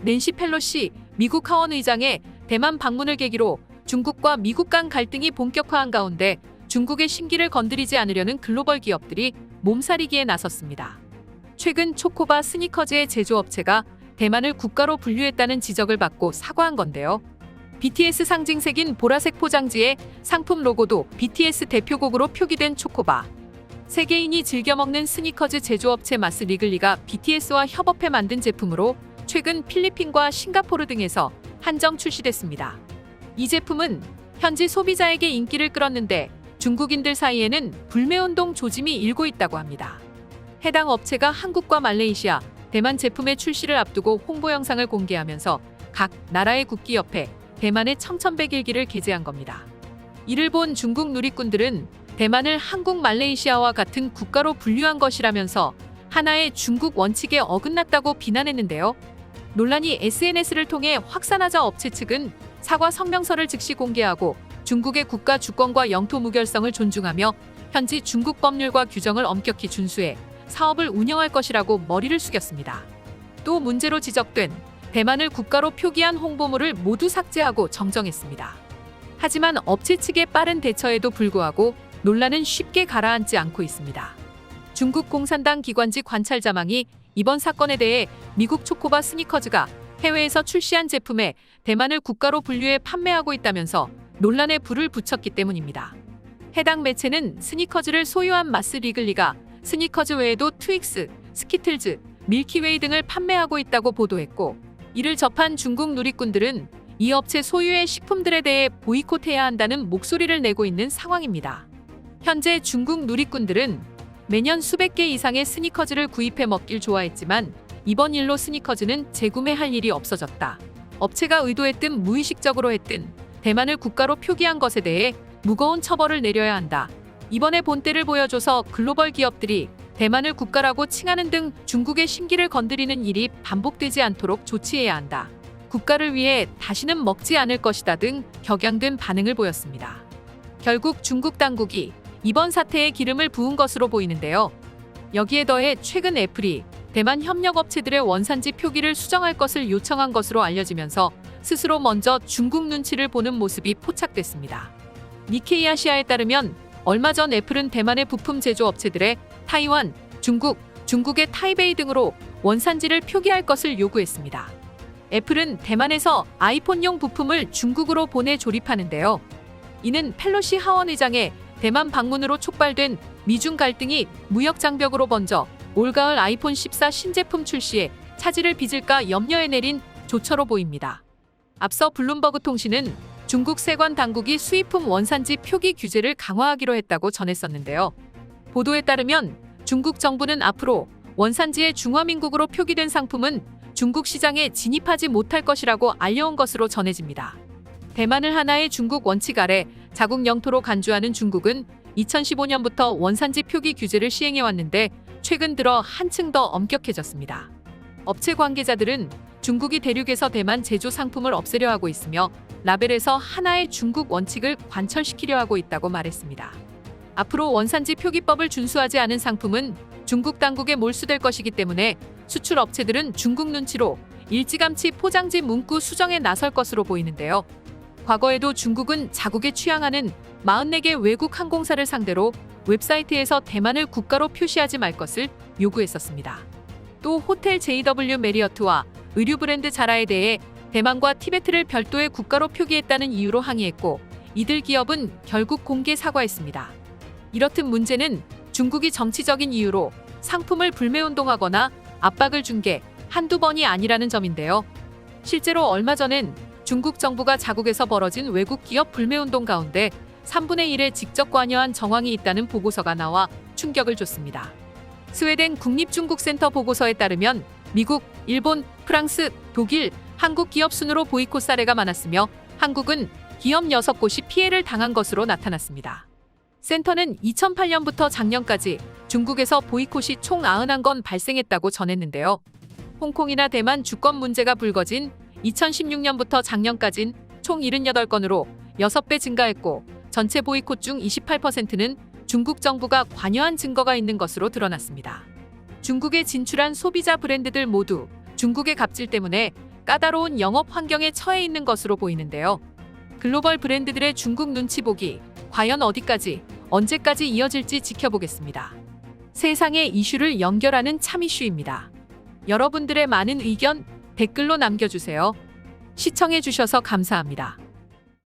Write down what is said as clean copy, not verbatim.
낸시 펠로시 미국 하원 의장의 대만 방문을 계기로 중국과 미국 간 갈등이 본격화한 가운데 중국의 심기를 건드리지 않으려는 글로벌 기업들이 몸살이기에 나섰습니다. 최근 초코바 스니커즈의 제조업체가 대만을 국가로 분류했다는 지적을 받고 사과한 건데요. BTS 상징색인 보라색 포장지에 상품 로고도 BTS 대표곡으로 표기된 초코바. 세계인이 즐겨 먹는 스니커즈 제조업체 마스 리글리가 BTS와 협업해 만든 제품으로 최근 필리핀과 싱가포르 등에서 한정 출시됐습니다. 이 제품은 현지 소비자에게 인기를 끌었는데 중국인들 사이에는 불매운동 조짐이 일고 있다고 합니다. 해당 업체가 한국과 말레이시아, 대만 제품의 출시를 앞두고 홍보 영상을 공개하면서 각 나라의 국기 옆에 대만의 청천백일기를 게재한 겁니다. 이를 본 중국 누리꾼들은 대만을 한국, 말레이시아와 같은 국가로 분류한 것이라면서 하나의 중국 원칙에 어긋났다고 비난했는데요. 논란이 SNS를 통해 확산하자 업체 측은 사과 성명서를 즉시 공개하고 중국의 국가 주권과 영토 무결성을 존중하며 현지 중국 법률과 규정을 엄격히 준수해 사업을 운영할 것이라고 머리를 숙였습니다. 또 문제로 지적된 대만을 국가로 표기한 홍보물을 모두 삭제하고 정정했습니다. 하지만 업체 측의 빠른 대처에도 불구하고 논란은 쉽게 가라앉지 않고 있습니다. 중국 공산당 기관지 관찰자망이 이번 사건에 대해 미국 초코바 스니커즈가 해외에서 출시한 제품에 대만을 국가로 분류해 판매하고 있다면서 논란에 불을 붙였기 때문입니다. 해당 매체는 스니커즈를 소유한 마스 리글리가 스니커즈 외에도 트윅스, 스키틀즈, 밀키웨이 등을 판매하고 있다고 보도했고, 이를 접한 중국 누리꾼들은 이 업체 소유의 식품들에 대해 보이콧해야 한다는 목소리를 내고 있는 상황입니다. 현재 중국 누리꾼들은 매년 수백 개 이상의 스니커즈를 구입해 먹길 좋아했지만 이번 일로 스니커즈는 재구매할 일이 없어졌다. 업체가 의도했든 무의식적으로 했든 대만을 국가로 표기한 것에 대해 무거운 처벌을 내려야 한다. 이번에 본때를 보여줘서 글로벌 기업들이 대만을 국가라고 칭하는 등 중국의 심기를 건드리는 일이 반복되지 않도록 조치해야 한다. 국가를 위해 다시는 먹지 않을 것이다 등 격양된 반응을 보였습니다. 결국 중국 당국이 이번 사태에 기름을 부은 것으로 보이는데요. 여기에 더해 최근 애플이 대만 협력업체들의 원산지 표기를 수정할 것을 요청한 것으로 알려지면서 스스로 먼저 중국 눈치를 보는 모습이 포착됐습니다. 니케이 아시아에 따르면 얼마 전 애플은 대만의 부품 제조업체들의 타이완, 중국의 타이베이 등으로 원산지를 표기할 것을 요구했습니다. 애플은 대만에서 아이폰용 부품을 중국으로 보내 조립하는데요. 이는 펠로시 하원 의장의 대만 방문으로 촉발된 미중 갈등이 무역 장벽으로 번져 올가을 아이폰 14 신제품 출시에 차질을 빚을까 염려에 내린 조처로 보입니다. 앞서 블룸버그 통신은 중국 세관 당국이 수입품 원산지 표기 규제를 강화하기로 했다고 전했었는데요. 보도에 따르면 중국 정부는 앞으로 원산지의 중화민국으로 표기된 상품은 중국 시장에 진입하지 못할 것이라고 알려온 것으로 전해집니다. 대만을 하나의 중국 원칙 아래 자국 영토로 간주하는 중국은 2015년부터 원산지 표기 규제를 시행해왔는데 최근 들어 한층 더 엄격해졌습니다. 업체 관계자들은 중국이 대륙에서 대만 제조 상품을 없애려 하고 있으며 라벨에서 하나의 중국 원칙을 관철시키려 하고 있다고 말했습니다. 앞으로 원산지 표기법을 준수하지 않은 상품은 중국 당국에 몰수될 것이기 때문에 수출 업체들은 중국 눈치로 일찌감치 포장지 문구 수정에 나설 것으로 보이는데요. 과거에도 중국은 자국에 취항하는 44개 외국 항공사를 상대로 웹사이트에서 대만을 국가로 표시하지 말 것을 요구했었습니다. 또 호텔 JW 메리어트와 의류 브랜드 자라에 대해 대만과 티베트를 별도의 국가로 표기했다는 이유로 항의했고, 이들 기업은 결국 공개 사과했습니다. 이렇듯 문제는 중국이 정치적인 이유로 상품을 불매운동하거나 압박을 준 게 한두 번이 아니라는 점인데요. 실제로 얼마 전엔 중국 정부가 자국에서 벌어진 외국 기업 불매운동 가운데 3분의 1에 직접 관여한 정황이 있다는 보고서가 나와 충격을 줬습니다. 스웨덴 국립중국센터 보고서에 따르면 미국, 일본, 프랑스, 독일, 한국 기업 순으로 보이콧 사례가 많았으며 한국은 기업 6곳이 피해를 당한 것으로 나타났습니다. 센터는 2008년부터 작년까지 중국에서 보이콧이 총 91건 발생했다고 전했는데요. 홍콩이나 대만 주권 문제가 불거진 2016년부터 작년까진 총 78건으로 6배 증가했고, 전체 보이콧 중 28%는 중국 정부가 관여한 증거가 있는 것으로 드러났습니다. 중국에 진출한 소비자 브랜드들 모두 중국의 갑질 때문에 까다로운 영업 환경에 처해 있는 것으로 보이는데요. 글로벌 브랜드들의 중국 눈치 보기, 과연 어디까지, 언제까지 이어질지 지켜보겠습니다. 세상의 이슈를 연결하는 참 이슈입니다. 여러분들의 많은 의견 댓글로 남겨주세요. 시청해주셔서 감사합니다.